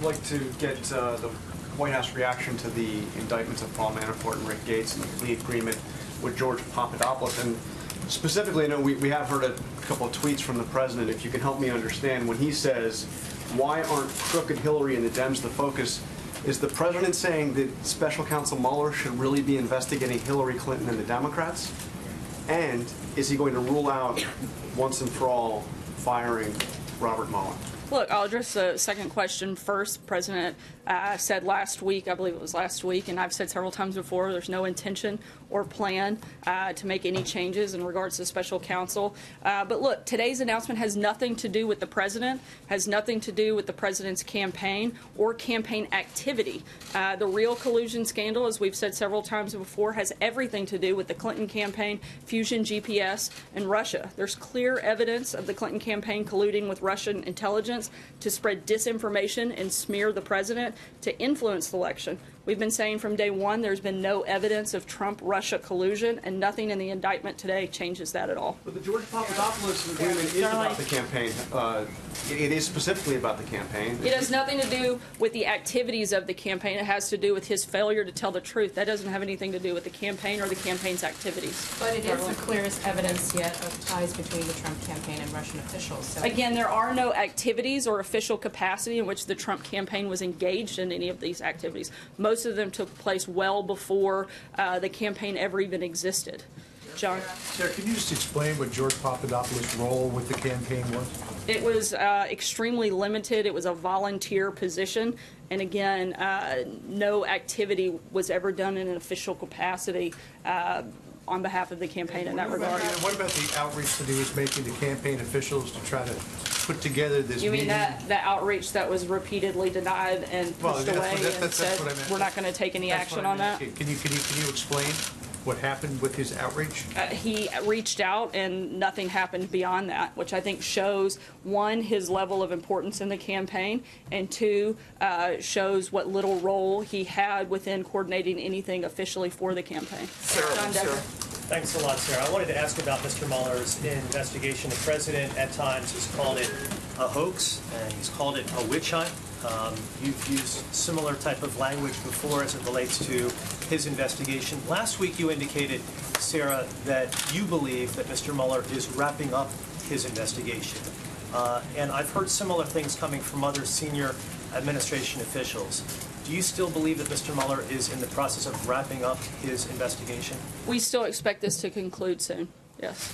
like to get the White House reaction to the indictments of Paul Manafort and Rick Gates and the plea agreement with George Papadopoulos. And specifically, I know we have heard a couple of tweets from the president. If you can help me understand, when he says, why aren't crooked Hillary and the Dems the focus, is the president saying that Special Counsel Mueller should really be investigating Hillary Clinton and the Democrats? And is he going to rule out, once and for all, firing Robert Mullen? Look, I'll address the second question first. The President said last week, I believe it was last week, and I've said several times before, there's no intention or plan to make any changes in regards to special counsel. But look, today's announcement has nothing to do with the President, has nothing to do with the President's campaign or campaign activity. The real collusion scandal, as we've said several times before, has everything to do with the Clinton campaign, Fusion GPS, and Russia. There's clear evidence of the Clinton campaign colluding with Russian intelligence to spread disinformation and smear the president to influence the election. We've been saying from day one there's been no evidence of Trump-Russia collusion, and nothing in the indictment today changes that at all. But the George Papadopoulos agreement is about the campaign. It is specifically about the campaign. It has nothing to do with the activities of the campaign. It has to do with his failure to tell the truth. That doesn't have anything to do with the campaign or the campaign's activities. But it is the clearest evidence yet of ties between the Trump campaign and Russian officials. So again, there are no activities or official capacity in which the Trump campaign was engaged in any of these activities. Most of them took place well before the campaign ever even existed. John? Sarah, can you just explain what George Papadopoulos' role with the campaign was? It was extremely limited. It was a volunteer position. And again, no activity was ever done in an official capacity on behalf of the campaign in that regard. And what about the outreach that he was making to campaign officials to try to put together this meeting? You mean that outreach that was repeatedly denied and pushed away and said we're not going to take any action on that? Can you explain what happened with his outreach? He reached out and nothing happened beyond that, which I think shows, one, his level of importance in the campaign, and two, shows what little role he had within coordinating anything officially for the campaign. Sarah. Thanks a lot, Sarah. I wanted to ask about Mr. Mueller's investigation. The president at times has called it a hoax, and he's called it a witch hunt. You've used similar type of language before as it relates to his investigation. Last week you indicated, Sarah, that you believe that Mr. Mueller is wrapping up his investigation. And I've heard similar things coming from other senior administration officials. Do you still believe that Mr. Mueller is in the process of wrapping up his investigation? We still expect this to conclude soon, yes.